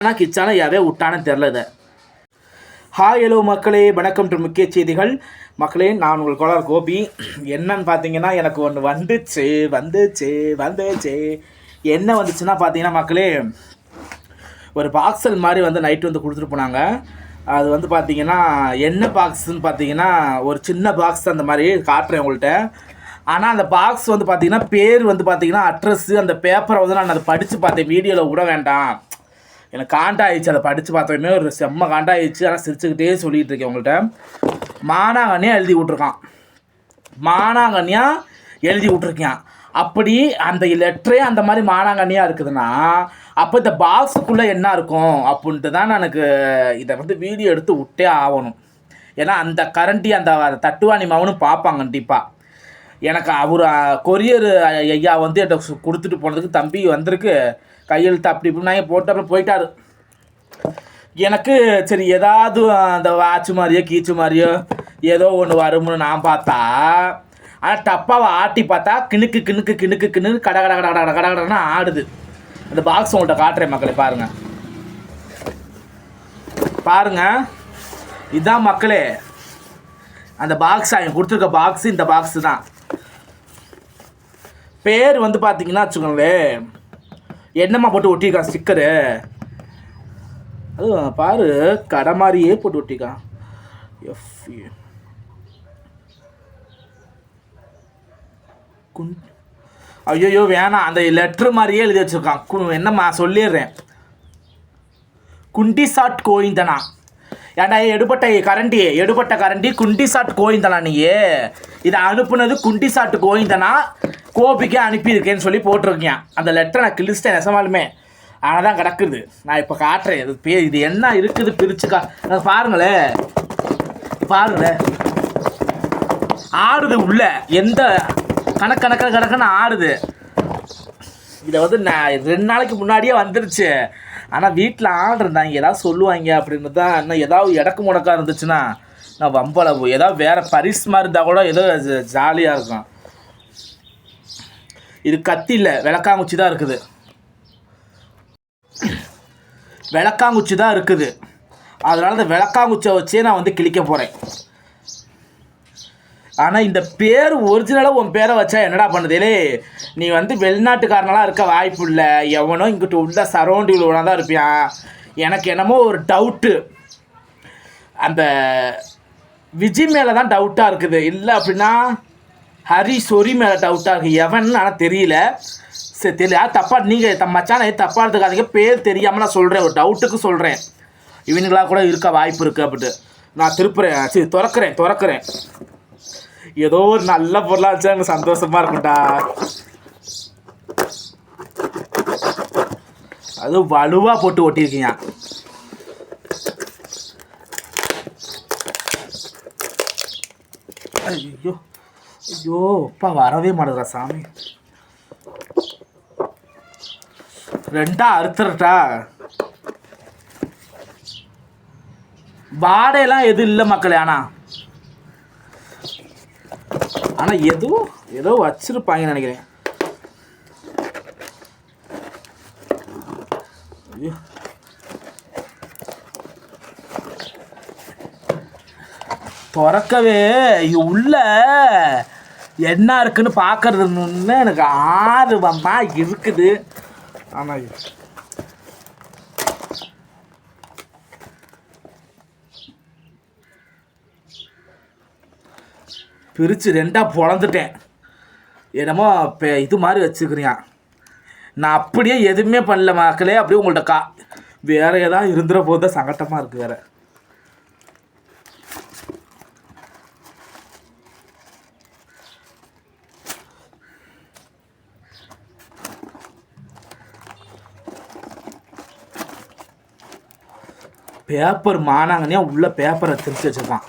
ஆனால் கிச்சான யாவே விட்டானு தெரில இதை. ஹாய் ஹலோ மக்களே, வணக்கம் டு முக்கிய செய்திகள். மக்களே, நான் உங்கள் கோளார் கோபி. என்னன்னு பார்த்தீங்கன்னா, எனக்கு ஒன்று வந்துச்சு. என்ன வந்துச்சுன்னா பார்த்தீங்கன்னா மக்களே, ஒரு பார்சல் மாதிரி வந்து நைட்டு வந்து கொடுத்துட்டு போனாங்க. அது வந்து பார்த்தீங்கன்னா என்ன பாக்ஸுன்னு பார்த்தீங்கன்னா ஒரு சின்ன பாக்ஸ் அந்த மாதிரி காட்டுறேன் உங்கள்கிட்ட. ஆனால் அந்த பாக்ஸ் வந்து பார்த்தீங்கன்னா பேர் வந்து பார்த்தீங்கன்னா அட்ரஸ்ஸு அந்த பேப்பரை வந்து நான் அதை படித்து பார்த்தேன். வீடியோவில் விட வேண்டாம், எனக்கு காண்டாயிடுச்சு. அதை படித்து பார்த்தோமே ஒரு செம்ம காண்டாயிடுச்சு. ஆனால் சிரிச்சுக்கிட்டே சொல்லிகிட்டு இருக்கேன் உங்கள்கிட்ட. மானாங்கண்ணியாக எழுதி விட்ருக்கேன். அப்படி அந்த லெட்டரே அந்த மாதிரி மானாங்கண்ணியாக இருக்குதுன்னா அப்போ இந்த பாக்ஸுக்குள்ளே என்ன இருக்கும் அப்படின்ட்டு தான் எனக்கு இதை வந்து வீடியோ எடுத்து விட்டே ஆகணும். ஏன்னா அந்த கரண்டி அந்த தட்டுவாணி மாவனும் பார்ப்பாங்க கண்டிப்பாக. எனக்கு அவர் கொரியர் ஐயா வந்து என்கிட்ட கொடுத்துட்டு போனதுக்கு தம்பி வந்திருக்கு கையெழுத்து அப்படி இப்படின்னாங்க போட்டு அப்புறம் போயிட்டார். எனக்கு சரி ஏதாவது அந்த வாட்சு மாதிரியோ கீச்சு மாதிரியோ ஏதோ ஒன்று வரும்னு நான் பார்த்தா, ஆனால் டப்பாவை ஆட்டி பார்த்தா கிணுக்கு கடன்னு ஆடுது. அந்த பாக்ஸ் உங்கள்கிட்ட காட்டுறேன் மக்களே, பாருங்கள். இதுதான் மக்களே அந்த பாக்ஸ். அவங்க கொடுத்துருக்க பாக்ஸு இந்த பாக்ஸு தான். பேர் வந்து பார்த்தீங்கன்னா வச்சுக்கோங்களேன், என்னம்மா போட்டு ஒட்டியிருக்கான் ஸ்டிக்கரு. அது பாரு, கடை மாதிரியே போட்டு ஒட்டிக்கான். ஐயோ வேணாம், அந்த லெட்ரு மாதிரியே எழுதி வச்சுருக்கான். என்னம்மா சொல்லிடுறேன், குண்டி சாட் கோயிந்தனா. ஏன்டா எடுபட்ட கரண்டி குண்டி சாட் கோயிந்தனா. நீயே இதை அனுப்புனது குண்டி சாட்டு கோயிந்தனா கோபிக்கே அனுப்பியிருக்கேன்னு சொல்லி போட்டிருக்கேன். அந்த லெட்டரை நான் கிழிச்சிட்டேன் நெசமாலுமே. ஆனால் தான் கிடக்குது. நான் இப்போ காட்டுறேன் இது என்ன இருக்குது பிரிச்சுக்கா. பாருங்களேன் ஆடுது உள்ள, எந்த கணக்குன்னு ஆடுது. இதை வந்து நான் 2 நாளைக்கு முன்னாடியே வந்துருச்சு. ஆனால் வீட்டில் ஆடுறாங்க, ஏதாவது சொல்லுவாங்க அப்படின்னு தான். இன்னும் ஏதாவது இடக்கு முடக்கா இருந்துச்சுன்னா நான் வம்பளவு ஏதாவது வேறு பரிசு மாதிரி இருந்தால் கூட ஏதோ ஜாலியாக இருக்கும். இது கத்தி இல்லை, விளக்காங்குச்சி தான் இருக்குது. அதனால இந்த விளக்காங்குச்சியை வச்சே நான் வந்து கிழிக்க போகிறேன். ஆனால் இந்த பேர் ஒரிஜினலாக உன் பேரை வச்சா என்னடா பண்ணுதே? நீ வந்து வெளிநாட்டுக்காரனெலாம் இருக்க வாய்ப்பு இல்லை. எவனோ இங்கிட்ட உள்ள சரௌண்டிங்கில் உள்ள தான் இருப்பியான். எனக்கு என்னமோ ஒரு டவுட்டு, அந்த விஜய் மேலே தான் டவுட்டாக இருக்குது. இல்லை அப்படின்னா ஹரி சொரி மேலே டவுட்டாக இருக்குது. எவன் ஆனால் தெரியல. சரி தெரியல, தப்பாக நீங்கள் மச்சான தப்பாக எடுத்துக்காதீங்க. பேர் தெரியாமல் நான் சொல்கிறேன், ஒரு டவுட்டுக்கு சொல்கிறேன். இவனுங்களாக கூட இருக்க வாய்ப்பு இருக்குது அப்படின்ட்டு நான் திருப்புறேன். சரி திறக்கிறேன். ஏதோ ஒரு நல்ல பொருளாக வச்சா எனக்கு சந்தோஷமாக இருக்கும்டா. அது வலுவாக போட்டு ஒட்டியிருக்கீங்க. ஐயோ அப்பா வரவே மாட்டேதா சாமி. 2 அறுத்துறட்டா. வாடையெல்லாம் எதுவும் இல்லை மக்களே. ஆனால் ஏதோ வச்சிருப்பாங்கன்னு நினைக்கிறேன். திறக்கவே உள்ள என்ன இருக்குன்னு பார்க்கறதுன்னு எனக்கு ஆர்வமாக இருக்குது. ஆனால் பிரித்து 2 பொழந்துட்டேன். என்னமோ இது மாதிரி வச்சுக்கிறியான். நான் அப்படியே எதுவுமே பண்ணல மக்களே. அப்படியே உங்கள்கிட்ட வேறு ஏதாவது இருந்துற போது தான் சங்கட்டமாக இருக்குது. வேறு பேப்பர் மானாங்கன்னே உள்ள பேப்பரை திரிச்சு வச்சுருக்கான்.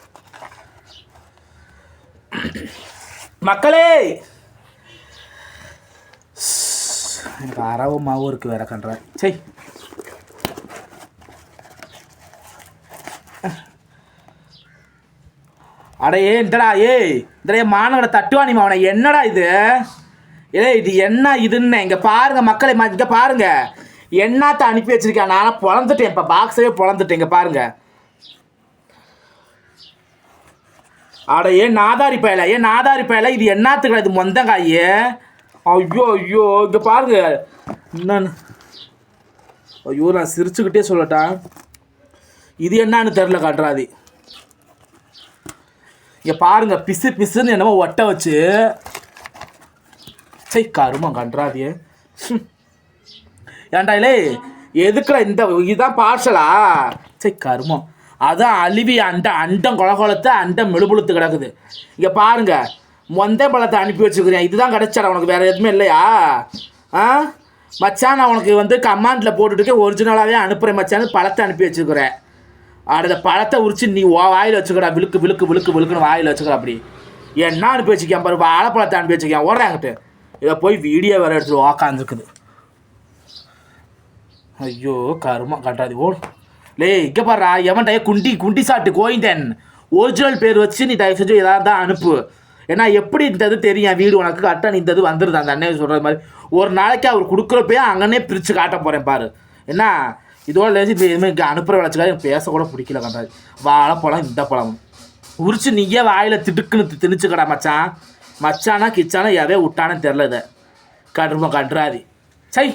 மக்களே எனக்கு அரவு மாவும் இருக்குது வேற கண்ற. சரி அடையே இந்தடா இந்த மானோட தட்டுவானி மாவனை என்னடா இது? இது என்ன இதுன்னு இங்கே பாருங்க மக்களே, இங்கே பாருங்க. என்னத்த அனுப்பி வச்சிருக்கேன் நானும் பொழந்துட்டேன். இப்போ பாக்ஸவே பொழந்துட்டேன். இங்கே பாருங்க. அட ஏன் நாதாரி பயல இது என்னத்துக்கு இது மொந்தங்காயே. ஐயோ ஐயோ இங்கே பாருங்க என்னன்னு. ஐயோ நான் சிரிச்சுக்கிட்டே சொல்லட்டா. இது என்னன்னு தெரில கன்றாதி. இங்கே பாருங்க பிசு பிசுன்னு என்னமோ ஒட்ட வச்சு சை கருமம் கன்றாதியே. ஏன்டா இல்லை எதுக்குற இந்த இதுதான் பார்சலா? சரி கருமம். அதான் அழுவி அண்டம் கொலகொலத்தை அண்டம் மெழுபுழுத்து கிடக்குது. இங்கே பாருங்க மொந்த பழத்தை அனுப்பி வச்சுக்கிறேன். இதுதான் கிடச்சாடா உனக்கு, வேறு எதுவுமே இல்லையா? மச்சான் நான் உனக்கு கமாண்டில் போட்டுட்டு ஒரிஜினலாகவே அனுப்புகிறேன் மச்சான்னு பழத்தை அனுப்பி வச்சுக்கிறேன். அடுத்த பழத்தை உரிச்சு நீ வாயில் வச்சுக்கிறா. விழுக்கு விழுக்கு விழுக்கு விழுக்குன்னு வாயில் வச்சுக்கிறா. அப்படி என்ன அனுப்பி வச்சுக்கேன் பாரு. வாழைப்பழத்தை அனுப்பி வச்சுக்கேன். ஓடுறாங்கிட்டு இதை போய் வீடியோ வேறு எடுத்துட்டு உக்காந்துருக்குது. ஐயோ கருமா கட்டாது ஓடு. லே இங்கே பாடுறா எவன்டா குண்டி சாட்டு கோயிந்தன் ஒரிஜினல் பேர் வச்சு நீ தயவு செஞ்சு எதாவது தான் அனுப்பு. ஏன்னா எப்படி இந்த இது தெரியும் வீடு உனக்கு கரெக்டாக நீ இந்த இது வந்துடுது. அந்த அண்ணன் சொல்கிறது மாதிரி ஒரு நாளைக்கு அவர் கொடுக்குறப்பே அங்கன்னே பிரித்து காட்ட போகிறேன் பாரு. என்ன இதோட லேசி இப்போ எதுவுமே இங்கே அனுப்புகிற வச்சுக்காது எனக்கு பேசக்கூட பிடிக்கல கண்டாது. வாழைப்பழம் இந்த பழம் உரிச்சு நீயே வாயில் திடுக்குன்னு திணிச்சுக்கடா மச்சானா கிச்சானா எவே விட்டானு தெரில. இதை கன்றாதி சை.